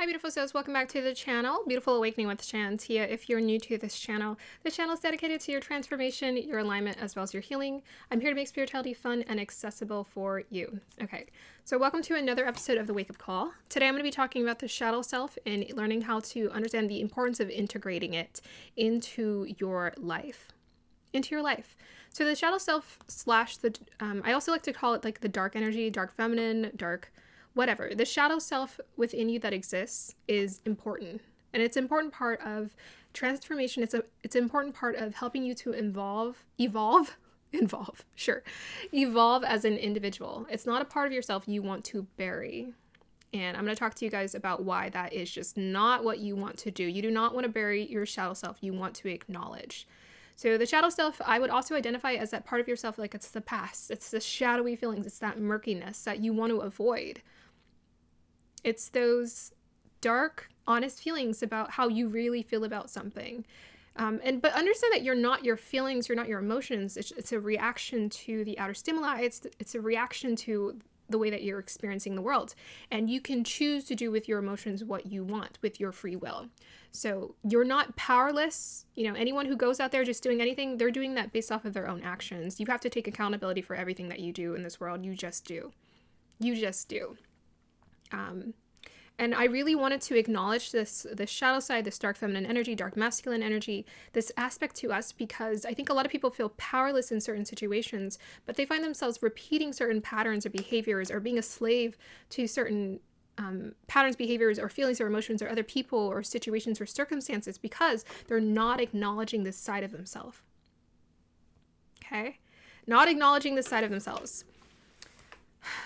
Hi beautiful souls, welcome back to the channel, Beautiful Awakening with Shantia. If you're new to this channel is dedicated to your transformation, your alignment, as well as your healing. I'm here to make spirituality fun and accessible for you. Okay, so welcome to another episode of the Wake Up Call. Today I'm going to be talking about the shadow self and learning how to understand the importance of integrating it into your life. So the shadow self slash the, I also like to call it like the dark energy, dark feminine, dark whatever. The shadow self within you that exists is important. And it's an important part of transformation. It's an important part of helping you to evolve as an individual. It's not a part of yourself you want to bury. And I'm going to talk to you guys about why that is just not what you want to do. You do not want to bury your shadow self. You want to acknowledge. So the shadow self, I would also identify as that part of yourself, like it's the past. It's the shadowy feelings. It's that murkiness that you want to avoid. It's those dark, honest feelings about how you really feel about something. But understand that you're not your feelings, you're not your emotions. It's a reaction to the outer stimuli. It's a reaction to the way that you're experiencing the world. And you can choose to do with your emotions what you want with your free will. So you're not powerless. You know, anyone who goes out there just doing anything, they're doing that based off of their own actions. You have to take accountability for everything that you do in this world. You just do. And I really wanted to acknowledge this shadow side, this dark feminine energy, dark masculine energy, this aspect to us, because I think a lot of people feel powerless in certain situations, but they find themselves repeating certain patterns or behaviors or being a slave to certain patterns, behaviors, or feelings or emotions or other people or situations or circumstances because they're not acknowledging this side of themselves. Okay? Not acknowledging this side of themselves.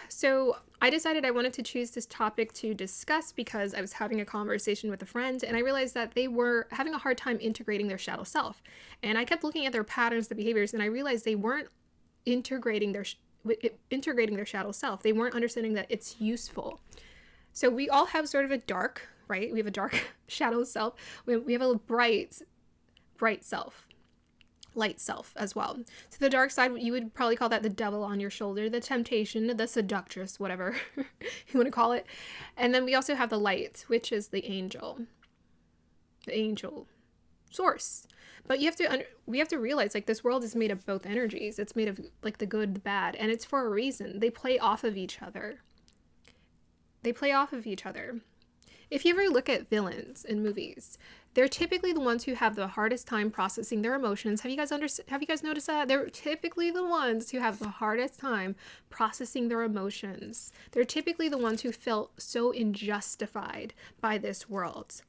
So I decided I wanted to choose this topic to discuss because I was having a conversation with a friend and I realized that they were having a hard time integrating their shadow self. And I kept looking at their patterns, the behaviors, and I realized they weren't integrating their shadow self. They weren't understanding that it's useful. So we all have sort of a dark, right? We have a dark shadow self. We have a bright self. Light self as well. So the dark side, you would probably call that the devil on your shoulder, the temptation, the seductress, whatever you want to call it. And then we also have the light, which is the angel source. But we have to realize, like, this world is made of both energies. It's made of like the good, the bad, and it's for a reason. They play off of each other. If you ever look at villains in movies, they're typically the ones who have the hardest time processing their emotions. Have you guys noticed that? They're typically the ones who have the hardest time processing their emotions. They're typically the ones who felt so unjustified by this world.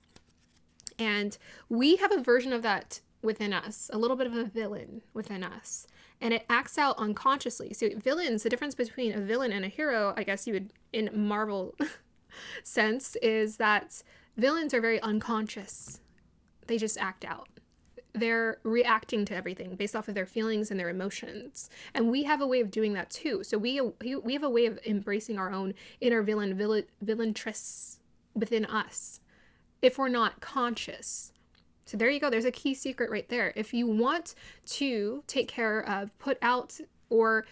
And we have a version of that within us, a little bit of a villain within us. And it acts out unconsciously. So villains, the difference between a villain and a hero, I guess you would, in Marvel sense, is that villains are very unconscious. They just act out. They're reacting to everything based off of their feelings and their emotions. And we have a way of doing that too. So we have a way of embracing our own inner villaintress within us if we're not conscious. So there you go. There's a key secret right there. If you want to take care of, put out, or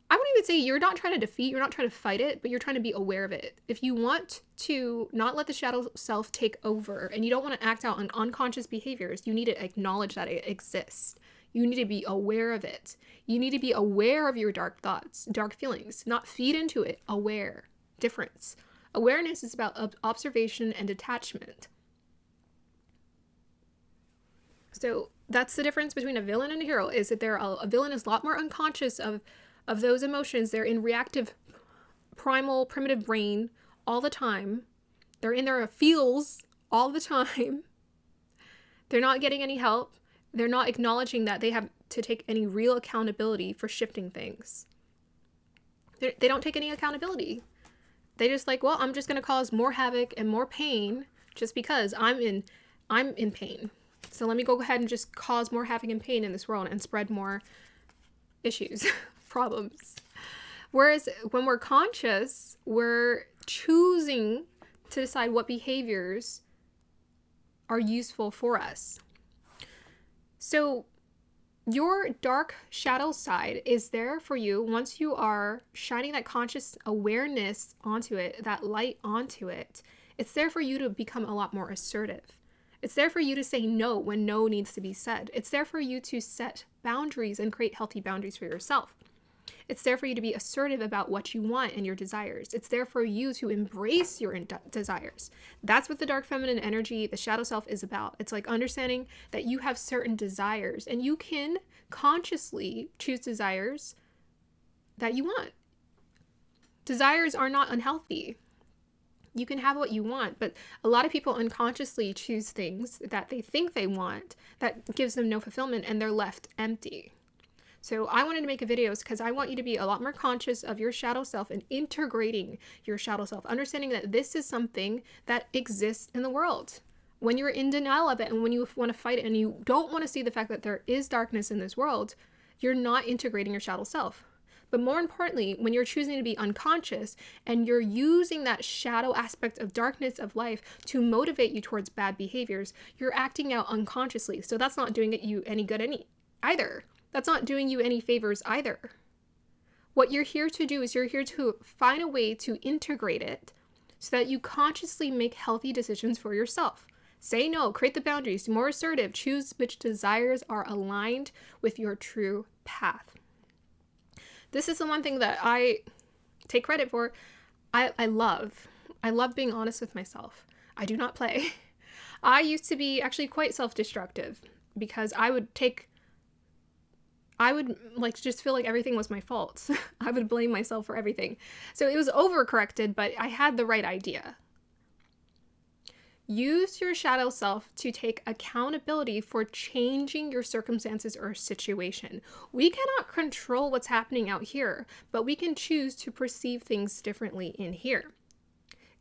I wouldn't even say you're not trying to defeat, you're not trying to fight it, but you're trying to be aware of it. If you want to not let the shadow self take over and you don't want to act out on unconscious behaviors, you need to acknowledge that it exists. You need to be aware of it. You need to be aware of your dark thoughts, dark feelings, not feed into it. Aware. Difference. Awareness is about observation and detachment. So that's the difference between a villain and a hero, is that a villain is a lot more unconscious of those emotions. They're in reactive, primal, primitive brain all the time. They're in their feels all the time. They're not getting any help. They're not acknowledging that they have to take any real accountability for shifting things. They don't take any accountability. They just like, well, I'm just going to cause more havoc and more pain just because I'm in pain. So let me go ahead and just cause more havoc and pain in this world and spread more issues, problems. Whereas when we're conscious, we're choosing to decide what behaviors are useful for us. So your dark shadow side is there for you once you are shining that conscious awareness onto it, that light onto it. It's there for you to become a lot more assertive. It's there for you to say no when no needs to be said. It's there for you to set boundaries and create healthy boundaries for yourself. It's there for you to be assertive about what you want and your desires. It's there for you to embrace your desires. That's what the dark feminine energy, the shadow self, is about. It's like understanding that you have certain desires and you can consciously choose desires that you want. Desires are not unhealthy. You can have what you want, but a lot of people unconsciously choose things that they think they want that gives them no fulfillment, and they're left empty. So I wanted to make a video because I want you to be a lot more conscious of your shadow self and integrating your shadow self, understanding that this is something that exists in the world. When you're in denial of it and when you want to fight it and you don't want to see the fact that there is darkness in this world, you're not integrating your shadow self. But more importantly, when you're choosing to be unconscious and you're using that shadow aspect of darkness of life to motivate you towards bad behaviors, you're acting out unconsciously. So that's not doing you any good either. That's not doing you any favors either. What you're here to do is you're here to find a way to integrate it so that you consciously make healthy decisions for yourself. Say no, create the boundaries, be more assertive, choose which desires are aligned with your true path. This is the one thing that I take credit for. I love being honest with myself. I do not play. I used to be actually quite self-destructive because I would like just feel like everything was my fault. I would blame myself for everything. So it was overcorrected, but I had the right idea. Use your shadow self to take accountability for changing your circumstances or situation. We cannot control what's happening out here, but we can choose to perceive things differently in here.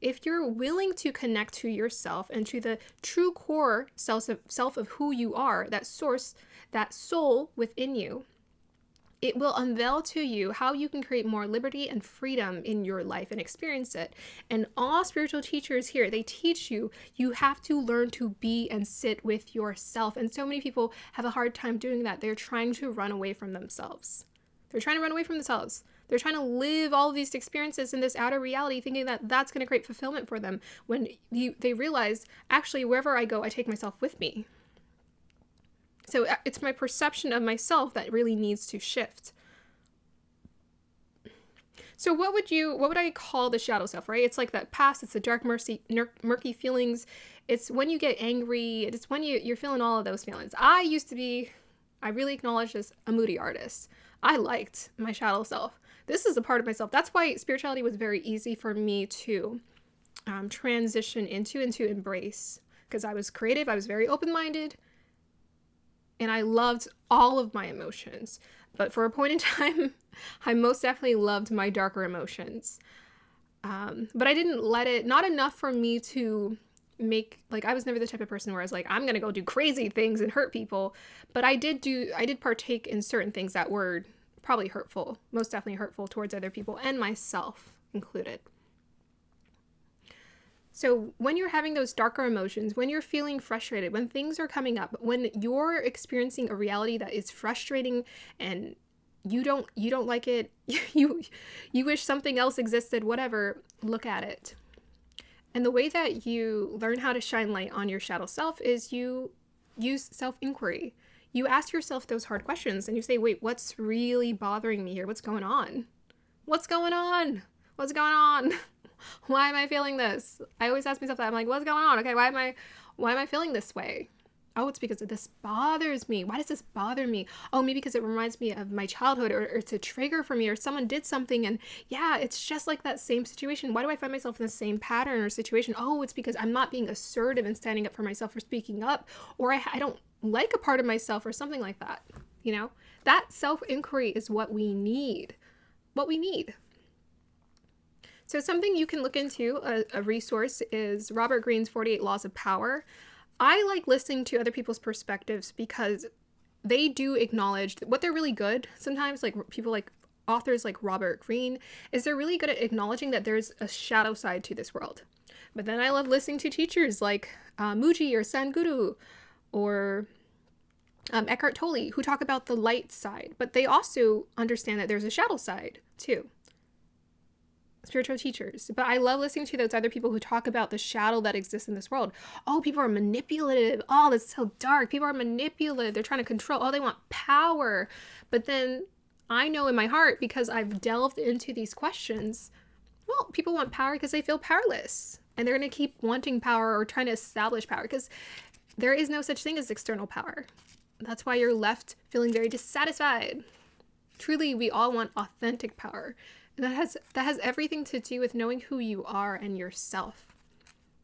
If you're willing to connect to yourself and to the true core self of who you are, that source, that soul within you, it will unveil to you how you can create more liberty and freedom in your life and experience it. And all spiritual teachers here, they teach you, you have to learn to be and sit with yourself. And so many people have a hard time doing that. They're trying to run away from themselves. They're trying to run away from themselves. They're trying to live all of these experiences in this outer reality, thinking that that's going to create fulfillment for them. When they realize, actually, wherever I go, I take myself with me. So it's my perception of myself that really needs to shift. So what would I call the shadow self, right? It's like that past, it's the dark, murky feelings. It's when you get angry. It's when you're feeling all of those feelings. I really acknowledge as a moody artist. I liked my shadow self. This is a part of myself. That's why spirituality was very easy for me to transition into and to embrace, because I was creative. I was very open-minded. And I loved all of my emotions. But for a point in time, I most definitely loved my darker emotions. But I didn't let it, not enough for me to make, like, I was never the type of person where I was like, I'm going to go do crazy things and hurt people. But I did partake in certain things that were probably hurtful, most definitely hurtful towards other people and myself included. So when you're having those darker emotions, when you're feeling frustrated, when things are coming up, when you're experiencing a reality that is frustrating and you don't like it, you wish something else existed, whatever, look at it. And the way that you learn how to shine light on your shadow self is you use self-inquiry. You ask yourself those hard questions and you say, wait, what's really bothering me here? What's going on? What's going on? What's going on? Why am I feeling this? I always ask myself that. I'm like, what's going on? Okay, why am I feeling this way? Oh, it's because this bothers me. Why does this bother me? Oh, maybe because it reminds me of my childhood, or it's a trigger for me, or someone did something and yeah, it's just like that same situation. Why do I find myself in the same pattern or situation? Oh, it's because I'm not being assertive and standing up for myself or speaking up, or I don't like a part of myself or something like that. You know, that self-inquiry is what we need. So something you can look into, a resource, is Robert Greene's 48 Laws of Power. I like listening to other people's perspectives because they do acknowledge what they're really good. Sometimes, like people like authors like Robert Greene, is they're really good at acknowledging that there's a shadow side to this world. But then I love listening to teachers like Muji or Sadhguru or Eckhart Tolle, who talk about the light side, but they also understand that there's a shadow side too. spiritual teachers. But I love listening to those other people who talk about the shadow that exists in this world. Oh, people are manipulative. Oh, that's so dark. People are manipulative. They're trying to control. Oh, they want power. But then I know in my heart, because I've delved into these questions, well, people want power because they feel powerless. And they're going to keep wanting power or trying to establish power, because there is no such thing as external power. That's why you're left feeling very dissatisfied. Truly, we all want authentic power. And that has everything to do with knowing who you are and yourself.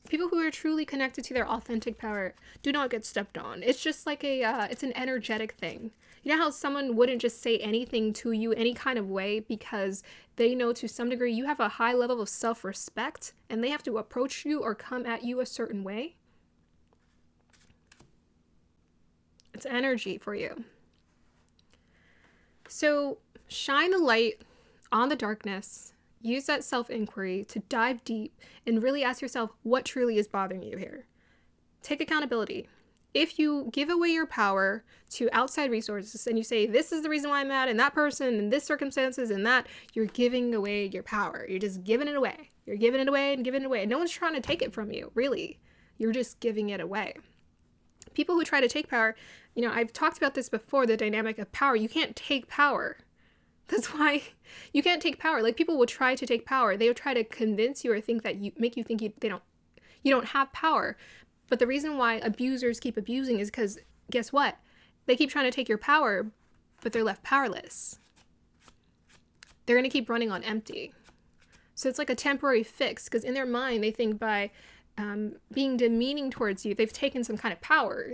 People who are truly connected to their authentic power do not get stepped on. It's just like it's an energetic thing. You know how someone wouldn't just say anything to you any kind of way because they know to some degree you have a high level of self-respect and they have to approach you or come at you a certain way? It's energy for you. So shine a light on the darkness. Use that self-inquiry to dive deep and really ask yourself what truly is bothering you here. Take accountability. If you give away your power to outside resources and you say, this is the reason why I'm mad, and that person, and this circumstances, and that, you're giving away your power. You're just giving it away. You're giving it away and giving it away. No one's trying to take it from you, really. You're just giving it away. People who try to take power, I've talked about this before, the dynamic of power. You can't take power. That's why you can't take power. Like, people will try to take power. They will try to convince you or make you think you don't have power. But the reason why abusers keep abusing is because, guess what? They keep trying to take your power, but they're left powerless. They're going to keep running on empty. So it's like a temporary fix, because in their mind, they think by being demeaning towards you, they've taken some kind of power.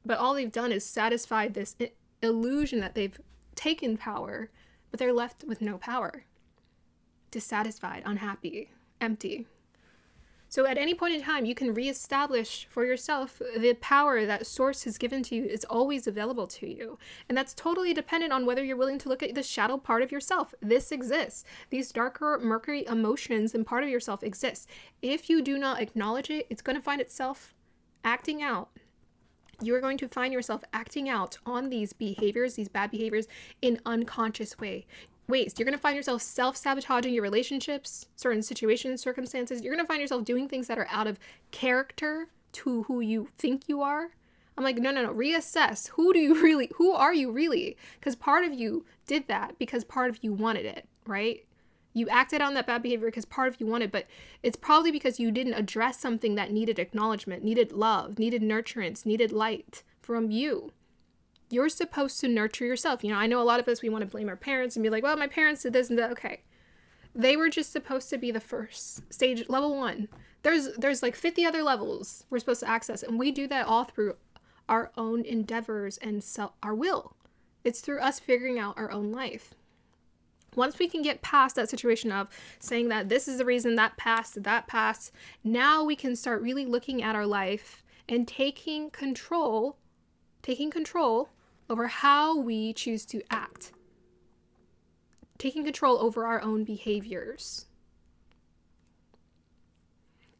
But all they've done is satisfied this illusion that they've taken power, but they're left with no power. Dissatisfied, unhappy, empty. So at any point in time, you can reestablish for yourself the power that source has given to you is always available to you. And that's totally dependent on whether you're willing to look at the shadow part of yourself. This exists. These darker, murky emotions and part of yourself exists. If you do not acknowledge it, it's going to find itself acting out. You are going to find yourself acting out on these behaviors, these bad behaviors, in unconscious ways. You're going to find yourself self-sabotaging your relationships, certain situations, circumstances. You're going to find yourself doing things that are out of character to who you think you are. I'm like, no. Reassess. Who are you really? Because part of you did that because part of you wanted it, right? You acted on that bad behavior because part of you wanted, but it's probably because you didn't address something that needed acknowledgement, needed love, needed nurturance, needed light from you. You're supposed to nurture yourself. I know a lot of us, we want to blame our parents and be like, well, my parents did this and that. Okay. They were just supposed to be the first stage, level 1. There's like 50 other levels we're supposed to access. And we do that all through our own endeavors and our will. It's through us figuring out our own life. Once we can get past that situation of saying that this is the reason that passed, now we can start really looking at our life and taking control over how we choose to act. Taking control over our own behaviors.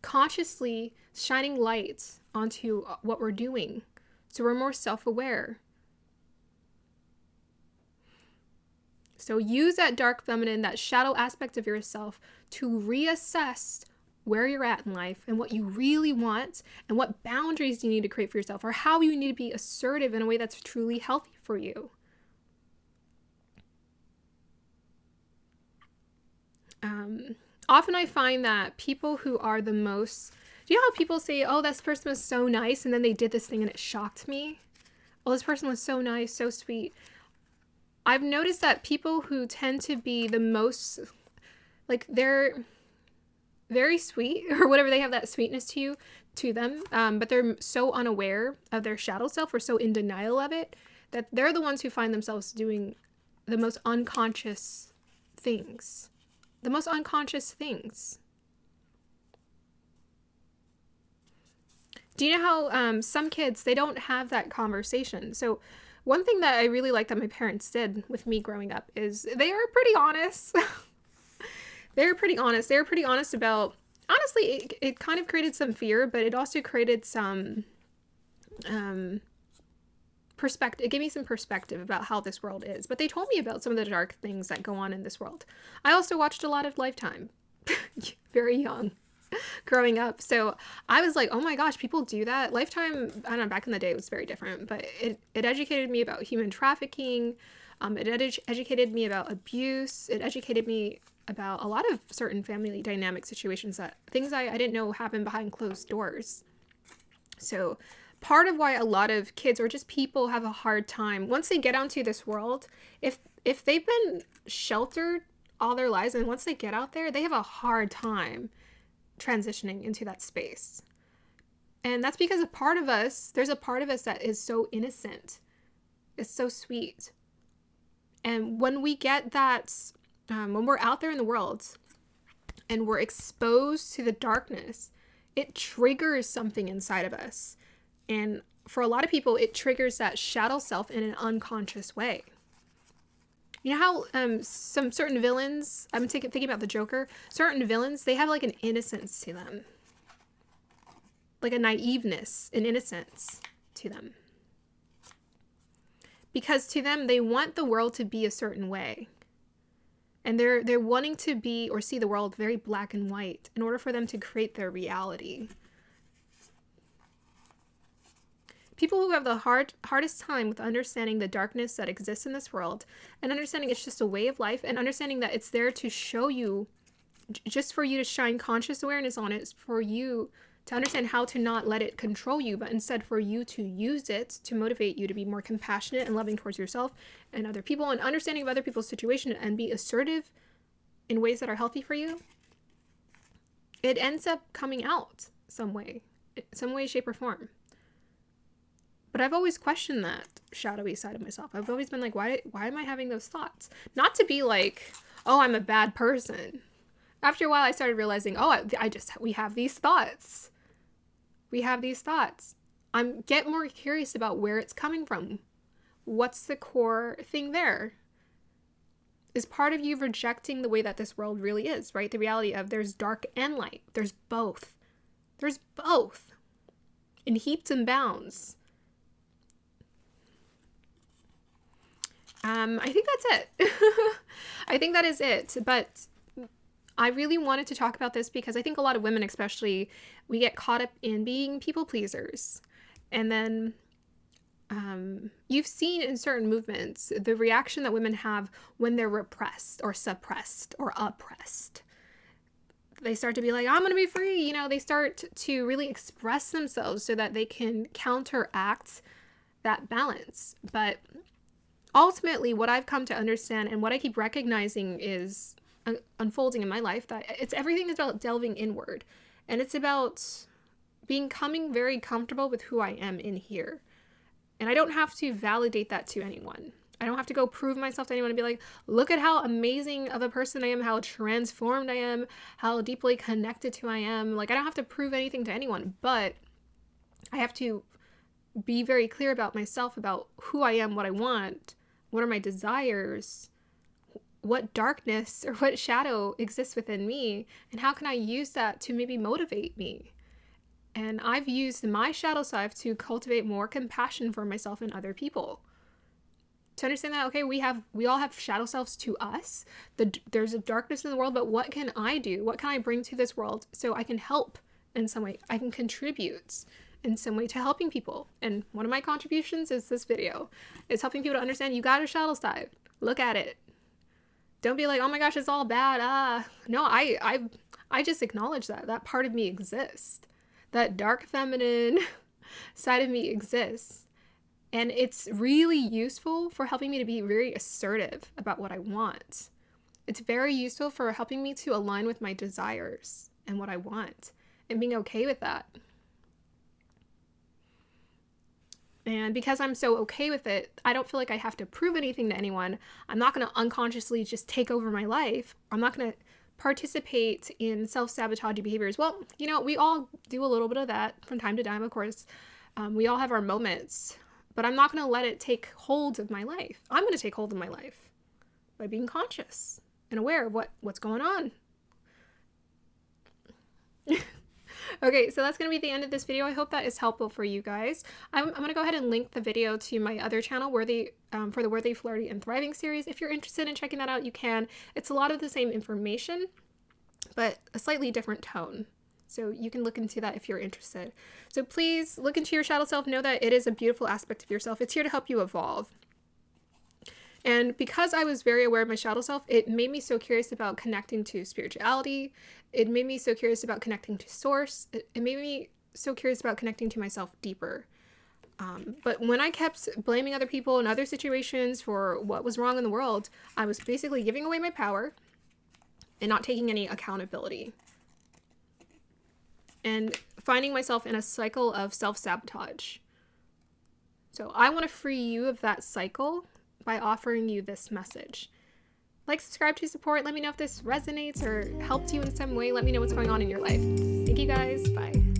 Consciously shining light onto what we're doing so we're more self-aware. So use that dark feminine, that shadow aspect of yourself to reassess where you're at in life and what you really want and what boundaries you need to create for yourself, or how you need to be assertive in a way that's truly healthy for you. Often I find that people who are the most, do you know how people say, oh, this person was so nice, and then they did this thing and it shocked me? Oh, this person was so nice, so sweet. I've noticed that people who tend to be the most, like, they're very sweet or whatever, they have that sweetness to them, but they're so unaware of their shadow self or so in denial of it that they're the ones who find themselves doing the most unconscious things. Do you know how some kids, they don't have that conversation? So one thing that I really like that my parents did with me growing up is they are pretty honest. They were pretty honest about, honestly, it kind of created some fear, but it also created some perspective. It gave me some perspective about how this world is. But they told me about some of the dark things that go on in this world. I also watched a lot of Lifetime. very young growing up. So I was like, oh my gosh, people do that. Lifetime, I don't know, back in the day it was very different, but it educated me about human trafficking. It educated me about abuse. It educated me about a lot of certain family dynamic situations, that things I didn't know happened behind closed doors. So part of why a lot of kids or just people have a hard time once they get onto this world, if they've been sheltered all their lives, and once they get out there, they have a hard time transitioning into that space. And that's because there's a part of us that is so innocent. It's so sweet. And when we get that, when we're out there in the world and we're exposed to the darkness, it triggers something inside of us. And for a lot of people, it triggers that shadow self in an unconscious way. You know how some certain villains, I'm thinking about the Joker, certain villains, they have like an innocence to them. Like a naiveness, an innocence to them. Because to them, they want the world to be a certain way. And they're wanting to be or see the world very black and white in order for them to create their reality. People who have the hardest time with understanding the darkness that exists in this world, and understanding it's just a way of life, and understanding that it's there to show you, just for you to shine conscious awareness on it, for you to understand how to not let it control you, but instead for you to use it to motivate you to be more compassionate and loving towards yourself and other people, and understanding of other people's situation, and be assertive in ways that are healthy for you. It ends up coming out some way, shape, or form. But I've always questioned that shadowy side of myself. I've always been like, why am I having those thoughts? Not to be like, oh, I'm a bad person. After a while, I started realizing, we have these thoughts. We have these thoughts. Get more curious about where it's coming from. What's the core thing there? Is part of you rejecting the way that this world really is, right? The reality of there's dark and light. There's both. There's both. In heaps and bounds. I think that's it. I think that is it. But I really wanted to talk about this because I think a lot of women especially, we get caught up in being people pleasers. And then you've seen in certain movements the reaction that women have when they're repressed or suppressed or oppressed. They start to be like, I'm going to be free. You know, they start to really express themselves so that they can counteract that balance. But ultimately, what I've come to understand and what I keep recognizing is unfolding in my life, that everything is about delving inward, and it's about becoming very comfortable with who I am in here. And I don't have to validate that to anyone. I don't have to go prove myself to anyone and be like, look at how amazing of a person I am, how transformed I am, how deeply connected to I am. Like, I don't have to prove anything to anyone, but I have to be very clear about myself, about who I am, what I want, what are my desires, what darkness or what shadow exists within me, and how can I use that to maybe motivate me. And I've used my shadow side to cultivate more compassion for myself and other people. To understand that, okay, we all have shadow selves to us. There's a darkness in the world, but what can I do? What can I bring to this world so I can help in some way? I can contribute in some way to helping people. And one of my contributions is this video. It's helping people to understand you got a shadow side. Look at it. Don't be like, oh my gosh, it's all bad. No, I just acknowledge that part of me exists. That dark feminine side of me exists. And it's really useful for helping me to be very assertive about what I want. It's very useful for helping me to align with my desires and what I want and being okay with that. And because I'm so okay with it, I don't feel like I have to prove anything to anyone. I'm not going to unconsciously just take over my life. I'm not going to participate in self-sabotaging behaviors. Well, you know, we all do a little bit of that from time to time, of course. We all have our moments, but I'm not going to let it take hold of my life. I'm going to take hold of my life by being conscious and aware of what's going on. Okay, so that's going to be the end of this video. I hope that is helpful for you guys. I'm going to go ahead and link the video to my other channel, Worthy, for the Worthy, Flirty, and Thriving series. If you're interested in checking that out, you can. It's a lot of the same information, but a slightly different tone. So you can look into that if you're interested. So please look into your shadow self. Know that it is a beautiful aspect of yourself. It's here to help you evolve. And because I was very aware of my shadow self, it made me so curious about connecting to spirituality. It made me so curious about connecting to source. It made me so curious about connecting to myself deeper. But when I kept blaming other people and other situations for what was wrong in the world, I was basically giving away my power and not taking any accountability. And finding myself in a cycle of self-sabotage. So I want to free you of that cycle by offering you this message. Like, subscribe to support. Let me know if this resonates or helps you in some way. Let me know what's going on in your life. Thank you guys. Bye.